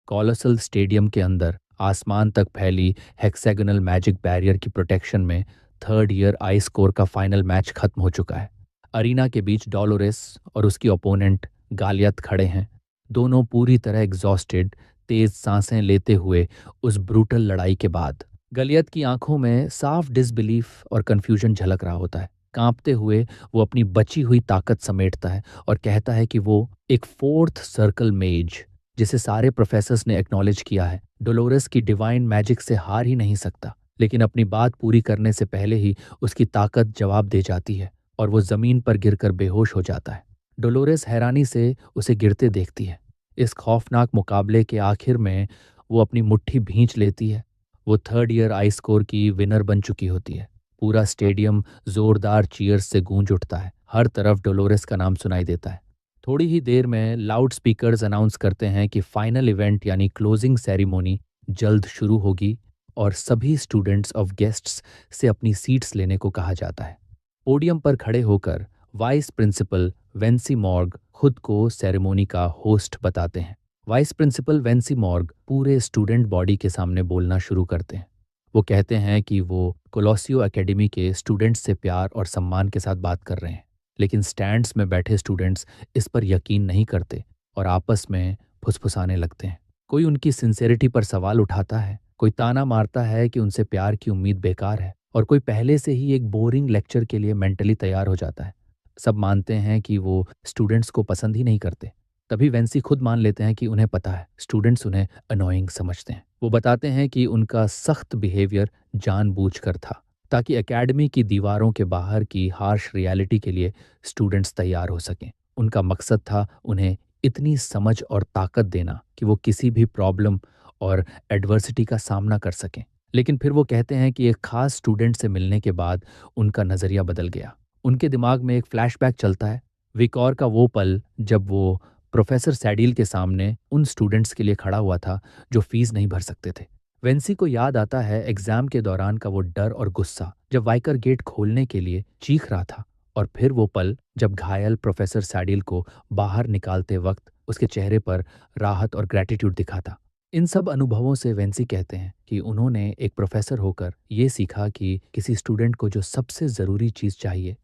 Colossal stadium के अंदर आसमान तक फैली हेक्सागोनल मैजिक बैरियर की प्रोटेक्शन में थर्ड ईयर आइस कोर का फाइनल मैच खत्म हो चुका है। अरीना के बीच डोलोरेस और उसकी ओपोनेंट गालियत खड़े हैं। दोनों पूरी तरह एग्जॉस्टेड, तेज सांसें लेते हुए उस ब्रूटल लड़ाई के बाद। गलियत की आंखों में साफ डिसबिलीफ और कन्फ्यूजन झलक रहा होता है। कांपते हुए वो अपनी बची हुई ताकत समेटता है और कहता है कि वो एक फोर्थ सर्कल मेज, जिसे सारे प्रोफेसर्स ने एक्नॉलेज किया है, डोलोरेस की डिवाइन मैजिक से हार ही नहीं सकता। लेकिन अपनी बात पूरी करने से पहले ही उसकी ताकत जवाब दे जाती है और वो जमीन पर गिरकर बेहोश हो जाता है। डोलोरेस हैरानी से उसे गिरते देखती है। इस खौफनाक मुकाबले के आखिर में वो अपनी मुट्ठी भींच लेती है। वो थर्ड ईयर आइस कोर की विनर बन चुकी होती है। पूरा स्टेडियम जोरदार चीयर्स से गूंज उठता है। हर तरफ डोलोरेस का नाम सुनाई देता है। थोड़ी ही देर में लाउड स्पीकर्स अनाउंस करते हैं कि फाइनल इवेंट यानी क्लोजिंग सेरेमनी जल्द शुरू होगी और सभी स्टूडेंट्स ऑफ गेस्ट्स से अपनी सीट्स लेने को कहा जाता है। पोडियम पर खड़े होकर वाइस प्रिंसिपल वेंसी मॉर्ग खुद को सेरेमनी का होस्ट बताते हैं। वाइस प्रिंसिपल वेंसी मॉर्ग पूरे स्टूडेंट बॉडी के सामने बोलना शुरू करते हैं। वो कहते हैं कि वो कोलोसियो एकेडमी के स्टूडेंट्स से प्यार और सम्मान के साथ बात कर रहे हैं, लेकिन स्टैंड्स में बैठे स्टूडेंट्स इस पर यकीन नहीं करते और आपस में फुसफुसाने लगते हैं। कोई उनकी सिंसेरिटी पर सवाल उठाता है, कोई ताना मारता है कि उनसे प्यार की उम्मीद बेकार है, और कोई पहले से ही एक बोरिंग लेक्चर के लिए मेंटली तैयार हो जाता है। सब मानते हैं कि वो स्टूडेंट्स को पसंद ही नहीं करते। तभी वेंसी खुद मान लेते हैं कि उन्हें पता है स्टूडेंट्स उन्हें अनोइंग समझते हैं। वो बताते हैं कि उनका सख्त बिहेवियर जानबूझकर था, ताकि एकेडमी की दीवारों के बाहर की हार्श रियलिटी के लिए स्टूडेंट्स तैयार हो सकें। उनका मकसद था उन्हें इतनी समझ और ताकत देना कि वो किसी भी प्रॉब्लम और एडवर्सिटी का सामना कर सकें। लेकिन फिर वो कहते हैं कि एक खास स्टूडेंट से मिलने के बाद उनका नज़रिया बदल गया। उनके दिमाग में एक फ्लैशबैक चलता है, विकॉर का वो पल जब वो प्रोफेसर सैडिल के सामने उन स्टूडेंट्स के लिए खड़ा हुआ था जो फीस नहीं भर सकते थे। वेंसी को याद आता है एग्जाम के दौरान का वो डर और गुस्सा जब वाइकर गेट खोलने के लिए चीख रहा था, और फिर वो पल जब घायल प्रोफेसर सैडिल को बाहर निकालते वक्त उसके चेहरे पर राहत और ग्रैटिट्यूड दिखा था। इन सब अनुभवों से वेंसी कहते हैं कि उन्होंने एक प्रोफेसर होकर ये सीखा कि किसी स्टूडेंट को जो सबसे ज़रूरी चीज़ चाहिए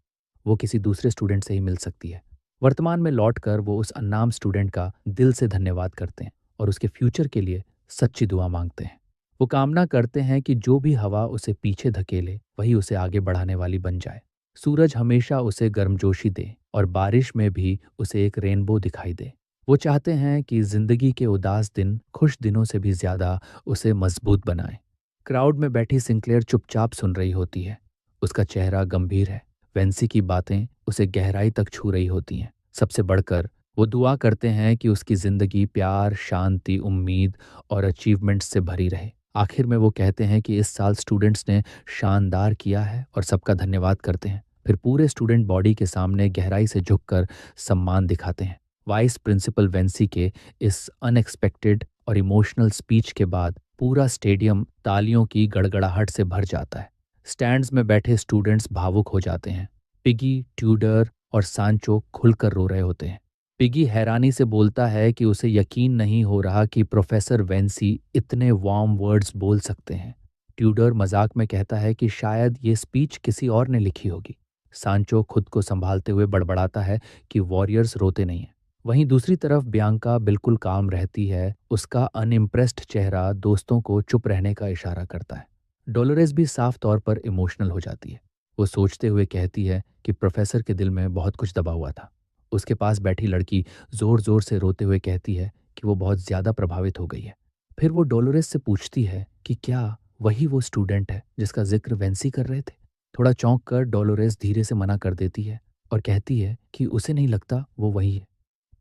वो किसी दूसरे स्टूडेंट से ही मिल सकती है। वर्तमान में लौटकर वो उस अननाम स्टूडेंट का दिल से धन्यवाद करते हैं और उसके फ्यूचर के लिए सच्ची दुआ मांगते हैं। वो कामना करते हैं कि जो भी हवा उसे पीछे धकेले वही उसे आगे बढ़ाने वाली बन जाए। सूरज हमेशा उसे गर्मजोशी दे और बारिश में भी उसे एक रेनबो दिखाई दे। वो चाहते हैं कि जिंदगी के उदास दिन खुश दिनों से भी ज्यादा उसे मजबूत बनाए। क्राउड में बैठी सिंक्लेयर चुपचाप सुन रही होती है। उसका चेहरा गंभीर है। वेंसी की बातें उसे गहराई तक छू रही होती हैं। सबसे बढ़कर वो दुआ करते हैं कि उसकी जिंदगी प्यार, शांति, उम्मीद और अचीवमेंट्स से भरी रहे। आखिर में वो कहते हैं कि इस साल स्टूडेंट्स ने शानदार किया है और सबका धन्यवाद करते हैं। फिर पूरे स्टूडेंट बॉडी के सामने गहराई से झुककर सम्मान दिखाते हैं। वाइस प्रिंसिपल वेंसी के इस अनएक्सपेक्टेड और इमोशनल स्पीच के बाद पूरा स्टेडियम तालियों की गड़गड़ाहट से भर जाता है। स्टैंड्स में बैठे स्टूडेंट्स भावुक हो जाते हैं। पिगी, ट्यूडर और सांचो खुलकर रो रहे होते हैं। पिगी हैरानी से बोलता है कि उसे यकीन नहीं हो रहा कि प्रोफेसर वेंसी इतने वार्म वर्ड्स बोल सकते हैं। ट्यूडर मजाक में कहता है कि शायद ये स्पीच किसी और ने लिखी होगी। सांचो खुद को संभालते हुए बड़बड़ाता है कि वॉरियर्स रोते नहीं हैं। वहीं दूसरी तरफ बियांका बिल्कुल काम रहती है। उसका अनइम्प्रेस्ड चेहरा दोस्तों को चुप रहने का इशारा करता है। डोलोरेस भी साफ तौर पर इमोशनल हो जाती है। वो सोचते हुए कहती है कि प्रोफेसर के दिल में बहुत कुछ दबा हुआ था। उसके पास बैठी लड़की जोर जोर से रोते हुए कहती है कि वो बहुत ज्यादा प्रभावित हो गई है। फिर वो डोलोरेस से पूछती है कि क्या वही वो स्टूडेंट है जिसका जिक्र वेंसी कर रहे थे। थोड़ा चौंक कर डोलोरेस धीरे से मना कर देती है और कहती है कि उसे नहीं लगता वो वही है।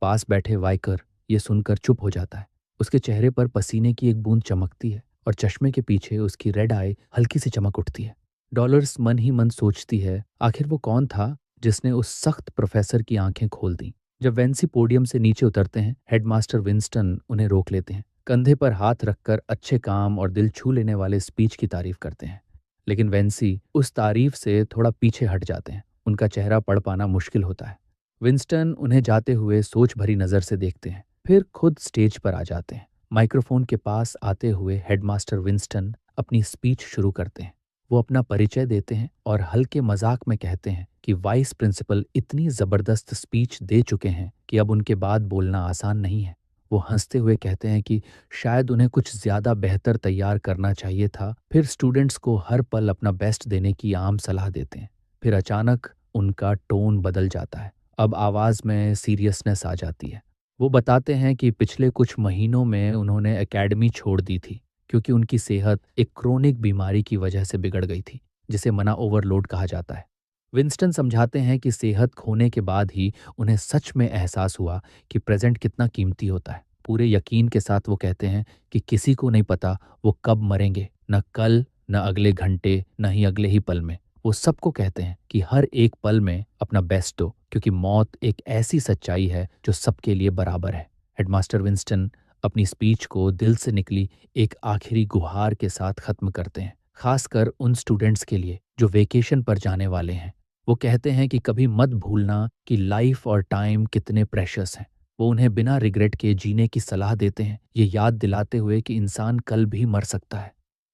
पास बैठे वाइकर ये सुनकर चुप हो जाता है। उसके चेहरे पर पसीने की एक बूंद चमकती है और चश्मे के पीछे उसकी रेड आई हल्की सी चमक उठती है। डॉलर्स मन ही मन सोचती है आखिर वो कौन था जिसने उस सख्त प्रोफेसर की आंखें खोल दी। जब वेंसी पोडियम से नीचे उतरते हैं, हेडमास्टर विंस्टन उन्हें रोक लेते हैं। कंधे पर हाथ रखकर अच्छे काम और दिल छू लेने वाले स्पीच की तारीफ करते हैं। लेकिन वेंसी उस तारीफ से थोड़ा पीछे हट जाते हैं। उनका चेहरा पढ़ पाना मुश्किल होता है। विंस्टन उन्हें जाते हुए सोच भरी नजर से देखते हैं, फिर खुद स्टेज पर आ जाते हैं। माइक्रोफोन के पास आते हुए हेडमास्टर विंस्टन अपनी स्पीच शुरू करते हैं। वो अपना परिचय देते हैं और हल्के मजाक में कहते हैं कि वाइस प्रिंसिपल इतनी जबरदस्त स्पीच दे चुके हैं कि अब उनके बाद बोलना आसान नहीं है। वो हंसते हुए कहते हैं कि शायद उन्हें कुछ ज्यादा बेहतर तैयार करना चाहिए था। फिर स्टूडेंट्स को हर पल अपना बेस्ट देने की आम सलाह देते हैं। फिर अचानक उनका टोन बदल जाता है। अब आवाज में सीरियसनेस आ जाती है। वो बताते हैं कि पिछले कुछ महीनों में उन्होंने एकेडमी छोड़ दी थी क्योंकि उनकी सेहत एक क्रोनिक बीमारी की वजह से बिगड़ गई थी, जिसे मना ओवरलोड कहा जाता है। विंस्टन समझाते हैं कि सेहत खोने के बाद ही उन्हें सच में एहसास हुआ कि प्रेजेंट कितना कीमती होता है। पूरे यकीन के साथ वो कहते हैं कि किसी को नहीं पता वो कब मरेंगे, न कल, न अगले घंटे, न ही अगले ही पल में। वो सबको कहते हैं कि हर एक पल में अपना बेस्ट दो, क्योंकि मौत एक ऐसी सच्चाई है जो सबके लिए बराबर है। हेडमास्टर विंस्टन अपनी स्पीच को दिल से निकली एक आखिरी गुहार के साथ खत्म करते हैं, खासकर उन स्टूडेंट्स के लिए जो वेकेशन पर जाने वाले हैं। वो कहते हैं कि कभी मत भूलना कि लाइफ और टाइम कितने प्रेशियस हैं। वो उन्हें बिना रिग्रेट के जीने की सलाह देते हैं, ये याद दिलाते हुए कि इंसान कल भी मर सकता है,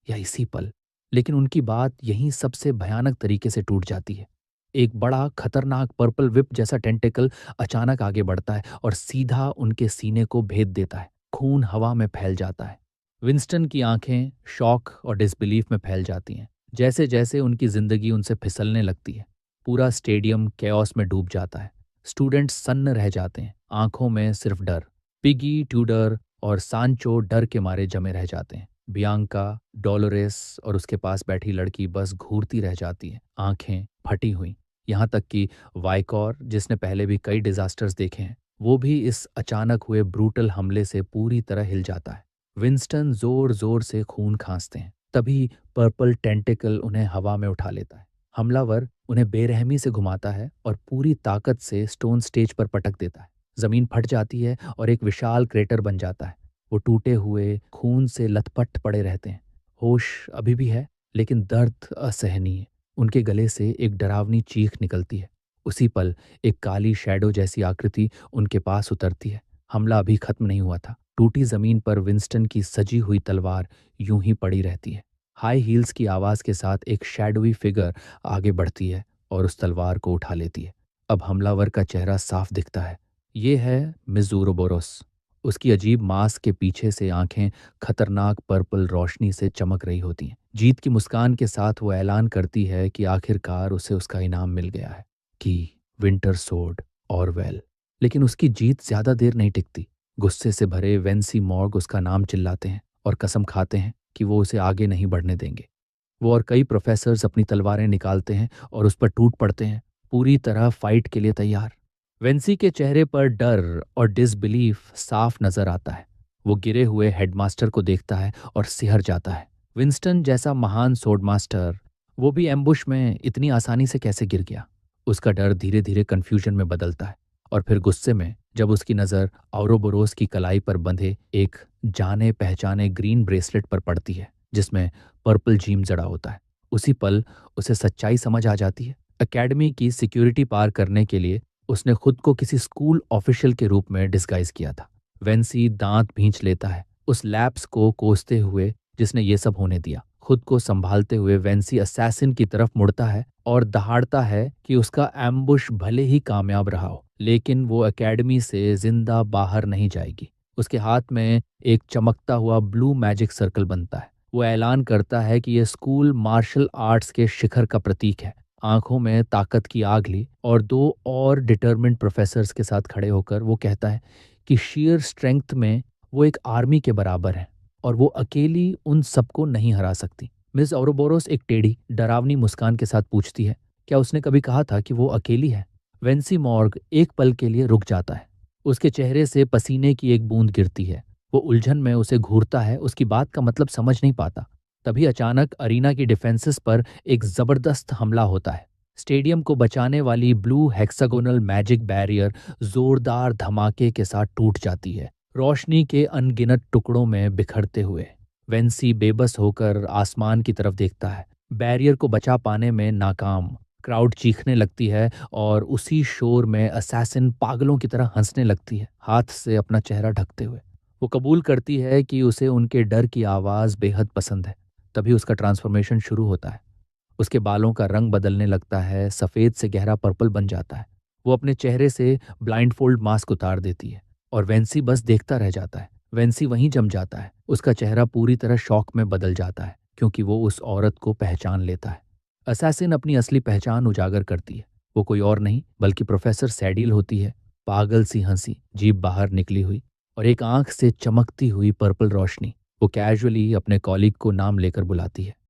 या इसी पल। लेकिन उनकी बात यहीं सबसे भयानक तरीके से टूट जाती है। एक बड़ा खतरनाक पर्पल विप जैसा टेंटिकल अचानक आगे बढ़ता है और सीधा उनके सीने को भेद देता है। खून हवा में फैल जाता है। विंस्टन की आंखें शॉक और डिसबिलीफ में फैल जाती हैं। जैसे जैसे उनकी जिंदगी उनसे फिसलने लगती है, पूरा स्टेडियम कैओस में डूब जाता है। स्टूडेंट्स सन्न रह जाते हैं, आंखों में सिर्फ डर। पिगी, ट्यूडर और सांचो डर के मारे जमे रह जाते हैं। बियांका, डोलोरेस और उसके पास बैठी लड़की बस घूरती रह जाती है, आंखें फटी हुई। यहाँ तक कि वाइकॉर, जिसने पहले भी कई डिजास्टर्स देखे हैं, वो भी इस अचानक हुए ब्रूटल हमले से पूरी तरह हिल जाता है। विंस्टन जोर जोर से खून खांसते हैं। तभी पर्पल टेंटिकल उन्हें हवा में उठा लेता है। हमलावर उन्हें बेरहमी से घुमाता है और पूरी ताकत से स्टोन स्टेज पर पटक देता है। जमीन फट जाती है और एक विशाल क्रेटर बन जाता है। वो टूटे हुए खून से लथपथ पड़े रहते हैं। होश अभी भी है, लेकिन दर्द असहनीय। उनके गले से एक डरावनी चीख निकलती है। उसी पल एक काली शैडो जैसी आकृति उनके पास उतरती है। हमला अभी खत्म नहीं हुआ था। टूटी जमीन पर विंस्टन की सजी हुई तलवार यूं ही पड़ी रहती है। हाई हील्स की आवाज के साथ एक शैडोई फिगर आगे बढ़ती है और उस तलवार को उठा लेती है। अब हमलावर का चेहरा साफ दिखता है। ये है मिज़ूरोबोरोस। उसकी अजीब मास्क के पीछे से आंखें खतरनाक पर्पल रोशनी से चमक रही होती हैं। जीत की मुस्कान के साथ वो ऐलान करती है कि आखिरकार उसे उसका इनाम मिल गया है, कि विंटर सोर्ड ऑरवेल। लेकिन उसकी जीत ज्यादा देर नहीं टिकती। गुस्से से भरे वेंसी मॉर्ग उसका नाम चिल्लाते हैं और कसम खाते हैं कि वो उसे आगे नहीं बढ़ने देंगे। वो और कई प्रोफेसर्स अपनी तलवारें निकालते हैं और उस पर टूट पड़ते हैं, पूरी तरह फाइट के लिए तैयार। वेंसी के चेहरे पर डर और डिसबिलीफ साफ नजर आता है। वो गिरे हुए हेडमास्टर को देखता है और सिहर जाता है। विंस्टन जैसा महान सोर्ड मास्टर, वो भी एम्बुश में इतनी आसानी से कैसे गिर गया? उसका डर धीरे धीरे कंफ्यूजन में बदलता है और फिर गुस्से में, जब उसकी नज़र औरोबोरोस की कलाई पर बंधे एक जाने पहचाने ग्रीन ब्रेसलेट पर पड़ती है जिसमें पर्पल जीम जड़ा होता है। उसी पल उसे सच्चाई समझ आ जाती है। एकेडमी की सिक्योरिटी पार करने के लिए उसने खुद को किसी स्कूल ऑफिशियल के रूप में डिस्गाइज किया था। वेंसी दांत भींच लेता है, उस लैप्स को कोसते हुए जिसने ये सब होने दिया। खुद को संभालते हुए वेंसी असैसिन की तरफ मुड़ता है और दहाड़ता है कि उसका एम्बुश भले ही कामयाब रहा हो, लेकिन वो एकेडमी से जिंदा बाहर नहीं जाएगी। उसके हाथ में एक चमकता हुआ ब्लू मैजिक सर्कल बनता है। वो ऐलान करता है कि यह स्कूल मार्शल आर्ट्स के शिखर का प्रतीक है। आंखों में ताकत की आग ली और दो और डिटर्मिन्ड प्रोफेसर्स के साथ खड़े होकर वो कहता है कि शेयर स्ट्रेंथ में वो एक आर्मी के बराबर है और वो अकेली उन सबको नहीं हरा सकती। मिस औरोबोरोस एक टेढ़ी डरावनी मुस्कान के साथ पूछती है, क्या उसने कभी कहा था कि वो अकेली है? वेंसी मॉर्ग एक पल के लिए रुक जाता है। उसके चेहरे से पसीने की एक बूंद गिरती है। वो उलझन में उसे घूरता है, उसकी बात का मतलब समझ नहीं पाता। तभी अचानक अरीना की डिफेंसेस पर एक जबरदस्त हमला होता है। स्टेडियम को बचाने वाली ब्लू हेक्सागोनल मैजिक बैरियर जोरदार धमाके के साथ टूट जाती है, रोशनी के अनगिनत टुकड़ों में बिखरते हुए। वेंसी बेबस होकर आसमान की तरफ देखता है, बैरियर को बचा पाने में नाकाम। क्राउड चीखने लगती है और उसी शोर में असैसिन पागलों की तरह हंसने लगती है, हाथ से अपना चेहरा ढकते हुए। वो कबूल करती है कि उसे उनके डर की आवाज़ बेहद पसंद है। तभी उसका ट्रांसफॉर्मेशन शुरू होता है। उसके बालों का रंग बदलने लगता है, सफ़ेद से गहरा पर्पल बन जाता है। वो अपने चेहरे से ब्लाइंडफोल्ड मास्क उतार देती है और वेंसी बस देखता रह जाता है। वेंसी वहीं जम जाता है। उसका चेहरा पूरी तरह शॉक में बदल जाता है क्योंकि वो उस औरत को पहचान लेता है। असैसिन अपनी असली पहचान उजागर करती है। वो कोई और नहीं बल्कि प्रोफेसर सैडिल होती है। पागल सी हंसी, जीभ बाहर निकली हुई और एक आंख से चमकती हुई पर्पल रोशनी। वो कैजुअली अपने कॉलीग को नाम लेकर बुलाती है।